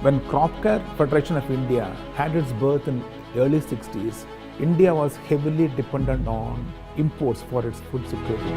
When Crop Care Federation of India had its birth in early 60s, India was heavily dependent on imports for its food security.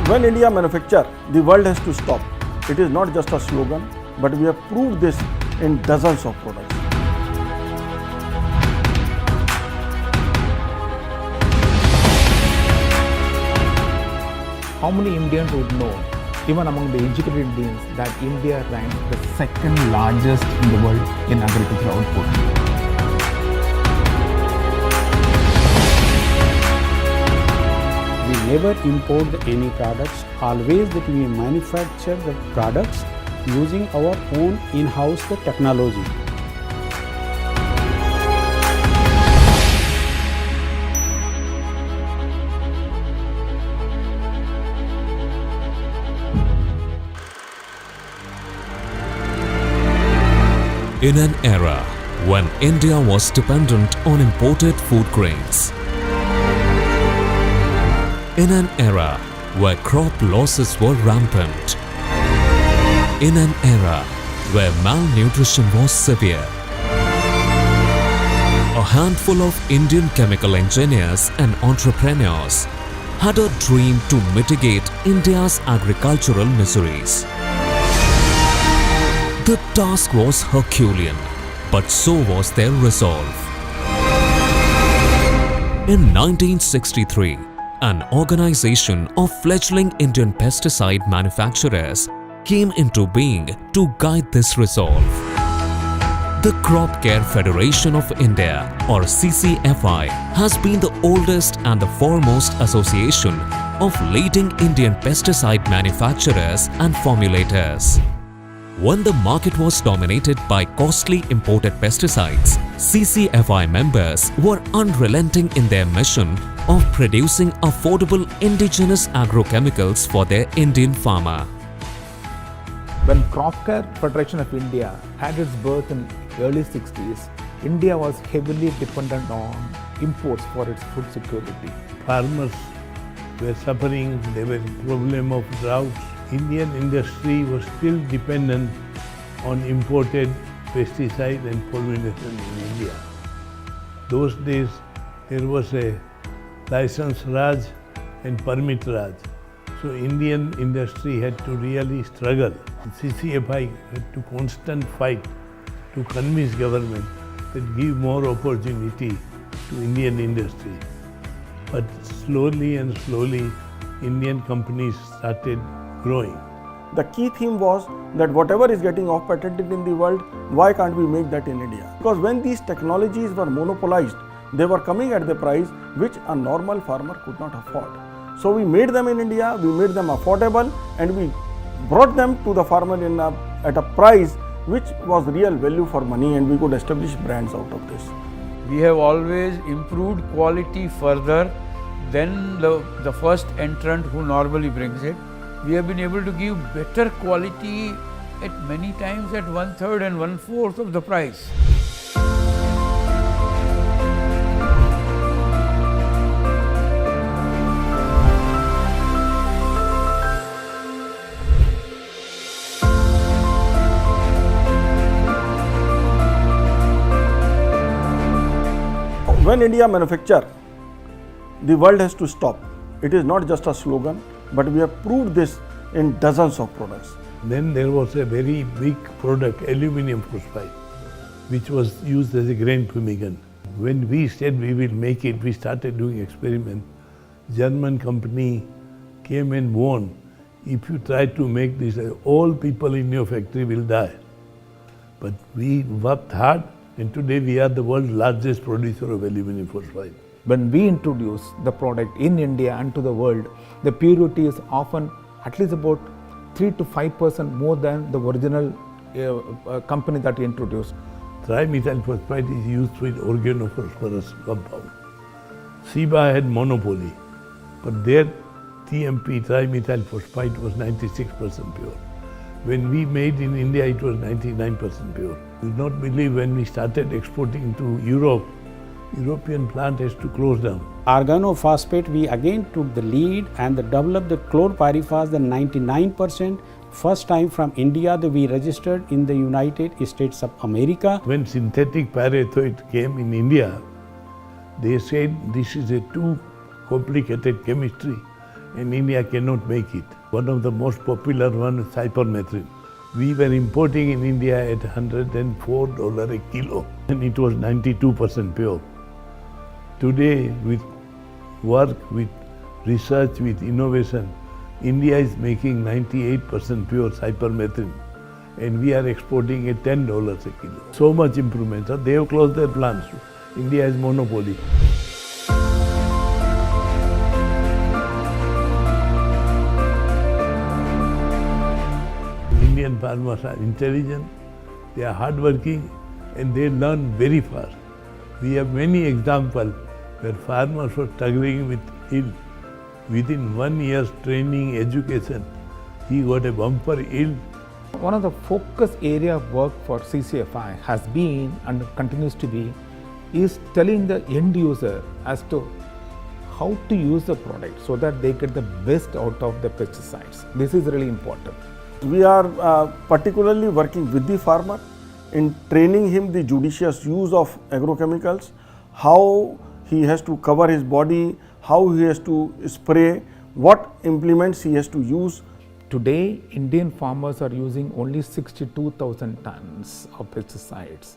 When India manufactures, the world has to stop. It is not just a slogan, but we have proved this in dozens of products. How many Indians would know, even among the educated Indians, that India ranks the second largest in the world in agricultural output? We never import any products, always that we manufacture the products using our own in-house technology. In an era when India was dependent on imported food grains, in an era where crop losses were rampant, in an era where malnutrition was severe, a handful of Indian chemical engineers and entrepreneurs had a dream to mitigate India's agricultural miseries. The task was Herculean, but so was their resolve. In 1963, an organization of fledgling Indian pesticide manufacturers came into being to guide this resolve. The Crop Care Federation of India, or CCFI, has been the oldest and the foremost association of leading Indian pesticide manufacturers and formulators. When the market was dominated by costly imported pesticides, CCFI members were unrelenting in their mission of producing affordable indigenous agrochemicals for their Indian farmer. When Crop Care Federation of India had its birth in early 60s, India was heavily dependent on imports for its food security. Farmers were suffering, there were problem of droughts. Indian industry was still dependent on imported pesticide and formulation in India. Those days there was a license Raj and permit Raj. So Indian industry had to really struggle. CCFI had to constant fight to convince government that give more opportunity to Indian industry. But slowly and slowly Indian companies started growing. The key theme was that whatever is getting off patented in the world, why can't we make that in India? Because when these technologies were monopolized, they were coming at the price which a normal farmer could not afford. So we made them in India, we made them affordable, and we brought them to the farmer at a price which was real value for money, and we could establish brands out of this. We have always improved quality further than the first entrant who normally brings it. We have been able to give better quality at many times at 1/3 and 1/4 of the price. When India manufactures, the world has to stop. It is not just a slogan, but we have proved this in dozens of products. Then there was a very big product, aluminum phosphide, which was used as a grain fumigant. When we said we will make it, we started doing experiment. German company came and warned, if you try to make this, all people in your factory will die. But we worked hard, and today we are the world's largest producer of aluminum phosphide. When we introduce the product in India and to the world, the purity is often at least about 3 to 5% more than the original company that we introduced. Trimethyl phosphide is used with organophosphorus compound. Ciba had monopoly, but their TMP, trimethyl phosphide, was 96% pure. When we made in India, it was 99% pure. You will not believe when we started exporting to Europe, European plant has to close down. Organophosphate, we again took the lead and developed the chlorpyrifos, the 99%. First time from India that we registered in the United States of America. When synthetic pyrethroid came in India, they said this is a too complicated chemistry and India cannot make it. One of the most popular one is cypermethrin. We were importing in India at $104 a kilo and it was 92% pure. Today, with work, with research, with innovation, India is making 98% pure cypermethrin and we are exporting at $10 a kilo. So much improvement. So they have closed their plants. India has monopoly. Indian farmers are intelligent, they are hardworking and they learn very fast. We have many examples where farmers were struggling with yield. Within 1 year's training, education, he got a bumper yield. One of the focus area of work for CCFI has been and continues to be is telling the end user as to how to use the product so that they get the best out of the pesticides. This is really important. We are particularly working with the farmer in training him the judicious use of agrochemicals, how he has to cover his body, how he has to spray, what implements he has to use. Today, Indian farmers are using only 62,000 tons of pesticides.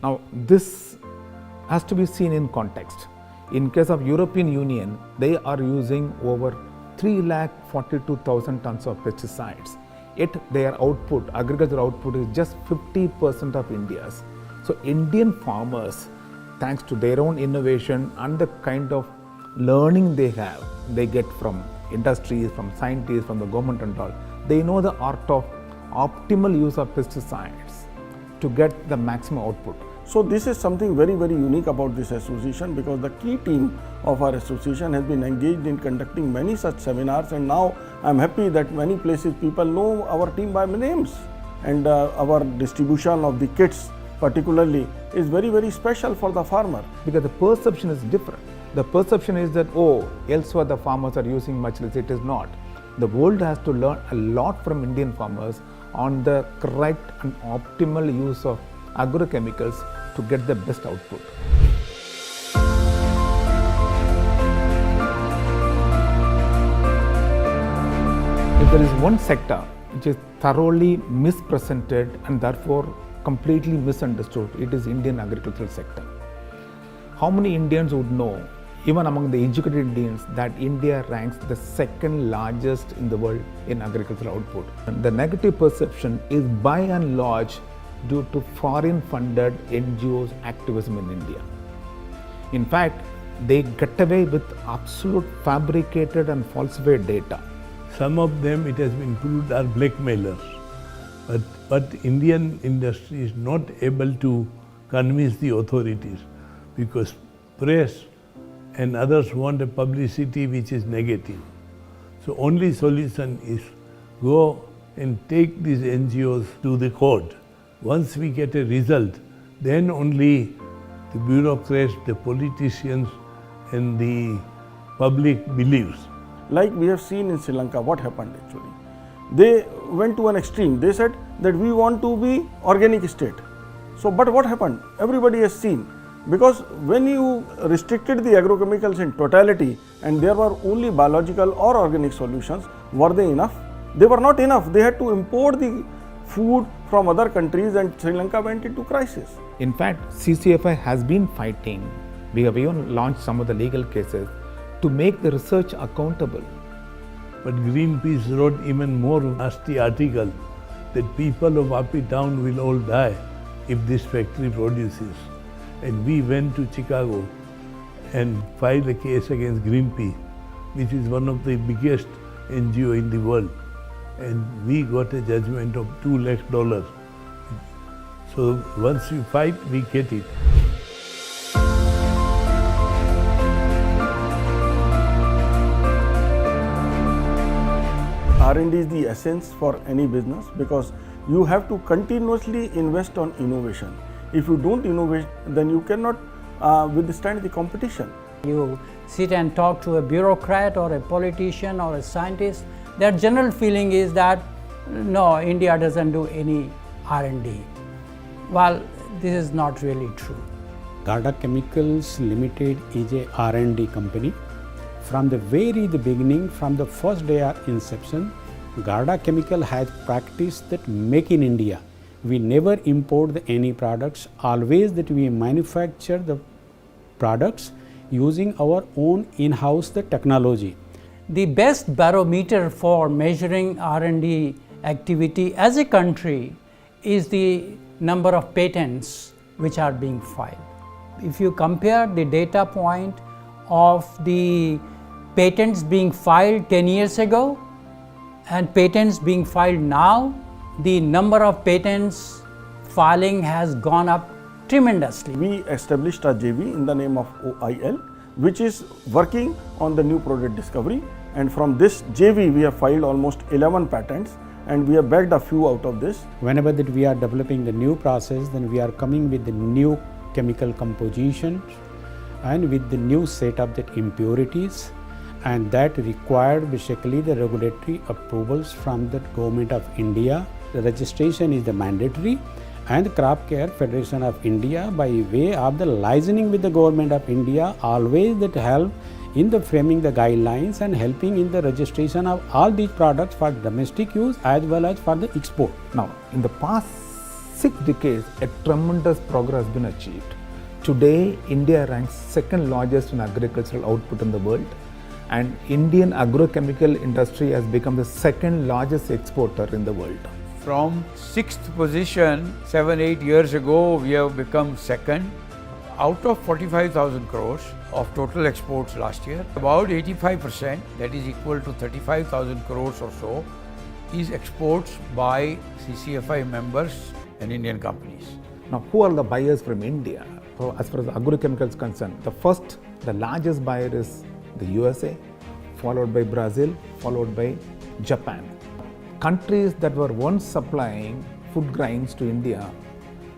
Now, this has to be seen in context. In case of European Union, they are using over 342,000 tons of pesticides. Yet their output, agricultural output, is just 50% of India's. So Indian farmers, thanks to their own innovation and the kind of learning they have, they get from industries, from scientists, from the government and all, they know the art of optimal use of pesticides to get the maximum output. So this is something very, very unique about this association, because the key team of our association has been engaged in conducting many such seminars, and now I am happy that many places people know our team by names, and our distribution of the kits particularly is very, very special for the farmer. Because the perception is different. The perception is that, oh, elsewhere the farmers are using much less. It is not. The world has to learn a lot from Indian farmers on the correct and optimal use of agrochemicals to get the best output. If there is one sector which is thoroughly misrepresented and therefore completely misunderstood, it is Indian agricultural sector. How many Indians would know, even among the educated Indians, that India ranks the second largest in the world in agricultural output? And the negative perception is by and large due to foreign funded NGOs activism in India. In fact, they get away with absolute fabricated and falsified data. Some of them, it has been proved, are blackmailers. But Indian industry is not able to convince the authorities, because press and others want a publicity which is negative. So only solution is go and take these NGOs to the court. Once we get a result, then only the bureaucrats, the politicians and the public believes. Like we have seen in Sri Lanka, what happened actually? They went to an extreme. They said that we want to be organic state. So, but what happened? Everybody has seen. Because when you restricted the agrochemicals in totality and there were only biological or organic solutions, were they enough? They were not enough. They had to import the food from other countries and Sri Lanka went into crisis. In fact, CCFI has been fighting. We have even launched some of the legal cases to make the research accountable. But Greenpeace wrote even more nasty article that people of Api town will all die if this factory produces. And we went to Chicago and filed a case against Greenpeace, which is one of the biggest NGO in the world. And we got a judgment of $2 lakh. So once we fight, we get it. R&D is the essence for any business, because you have to continuously invest on innovation. If you don't innovate, then you cannot withstand the competition. You sit and talk to a bureaucrat or a politician or a scientist, their general feeling is that no, India doesn't do any R&D. Well, this is not really true. Gharda Chemicals Ltd is a R&D company. From the beginning, from the first day of inception, Gharda Chemical has practiced that make in India. We never import any products, always that we manufacture the products using our own in-house the technology. The best barometer for measuring R&D activity as a country is the number of patents which are being filed. If you compare the data point of the patents being filed 10 years ago and patents being filed now, the number of patents filing has gone up tremendously. We established a JV in the name of OIL, which is working on the new product discovery, and from this JV we have filed almost 11 patents and we have backed a few out of this. Whenever that we are developing the new process, then we are coming with the new chemical compositions and with the new set of the impurities, and that required basically the regulatory approvals from the Government of India. The registration is the mandatory, and Crop Care Federation of India by way of the licensing with the Government of India always that help in the framing the guidelines and helping in the registration of all these products for domestic use as well as for the export. Now, in the past 6 decades, a tremendous progress has been achieved. Today, India ranks second largest in agricultural output in the world, and Indian agrochemical industry has become the second largest exporter in the world. From 6th position 7-8 years ago, we have become second. Out of 45,000 crores of total exports last year, about 85%, that is equal to 35,000 crores or so, is exports by CCFI members and Indian companies. Now, who are the buyers from India? So, as far as agrochemicals is concerned, the largest buyer is the USA, followed by Brazil, followed by Japan. Countries that were once supplying food grains to India,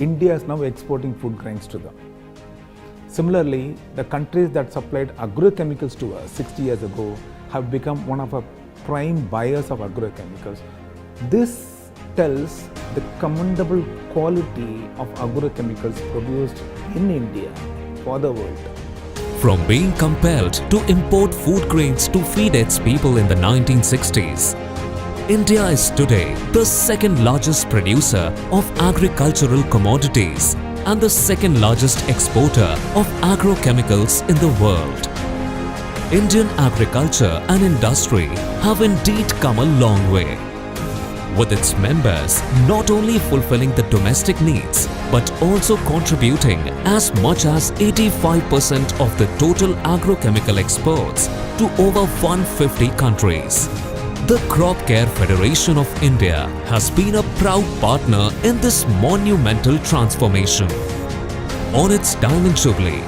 India is now exporting food grains to them. Similarly, the countries that supplied agrochemicals to us 60 years ago have become one of our prime buyers of agrochemicals. This tells the commendable quality of agrochemicals produced in India for the world. From being compelled to import food grains to feed its people in the 1960s, India is today the second largest producer of agricultural commodities and the second largest exporter of agrochemicals in the world. Indian agriculture and industry have indeed come a long way, with its members not only fulfilling the domestic needs but also contributing as much as 85% of the total agrochemical exports to over 150 countries. The Crop Care Federation of India has been a proud partner in this monumental transformation. On its Diamond Jubilee,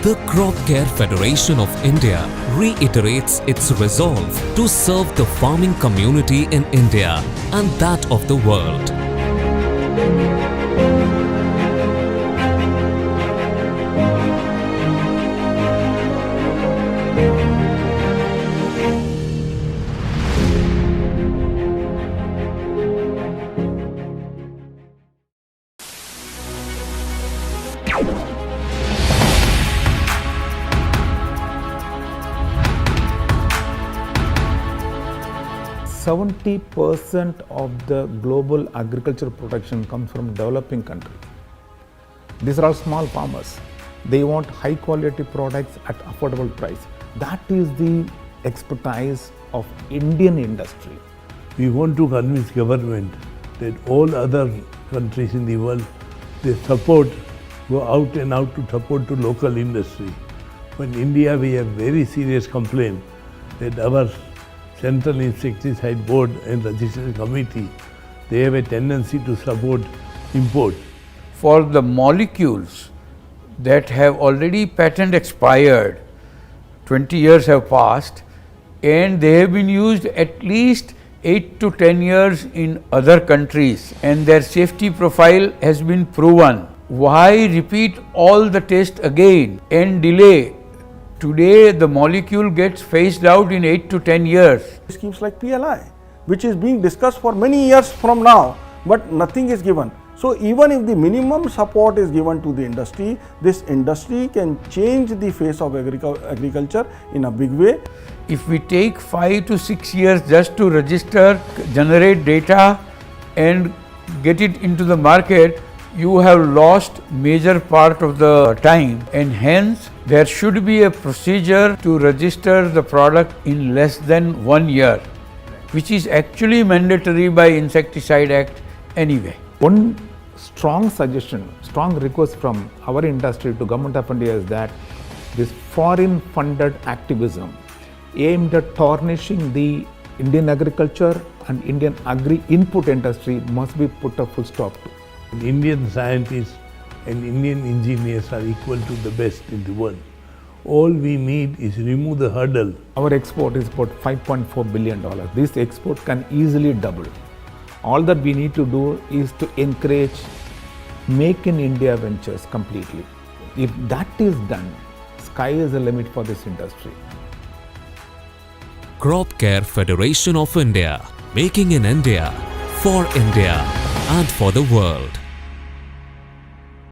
the Crop Care Federation of India reiterates its resolve to serve the farming community in India and that of the world. Seventy % of the global agricultural production comes from developing countries. These are all small farmers. They want high quality products at affordable price. That is the expertise of Indian industry. We want to convince government that all other countries in the world, they go out and out to support to local industry. But in India, we have very serious complaint that our Central Insecticide Board and Registration Committee, they have a tendency to support import. For the molecules that have already patent expired, 20 years have passed, and they have been used at least 8 to 10 years in other countries, and their safety profile has been proven. Why repeat all the tests again and delay? Today the molecule gets phased out in 8 to 10 years. Schemes like PLI, which is being discussed for many years from now, but nothing is given. So even if the minimum support is given to the industry, this industry can change the face of agriculture in a big way. If we take 5 to 6 years just to register, generate data and get it into the market, you have lost major part of the time, and hence there should be a procedure to register the product in less than 1 year, which is actually mandatory by Insecticide Act anyway. One strong suggestion, strong request from our industry to Government of India is that this foreign funded activism aimed at tarnishing the Indian agriculture and Indian agri-input industry must be put a full stop to. Indian scientists and Indian engineers are equal to the best in the world. All we need is remove the hurdle. Our export is about $5.4 billion. This export can easily double. All that we need to do is to encourage Make in India ventures completely. If that is done, sky is the limit for this industry. Crop Care Federation of India, making in India, for India and for the world.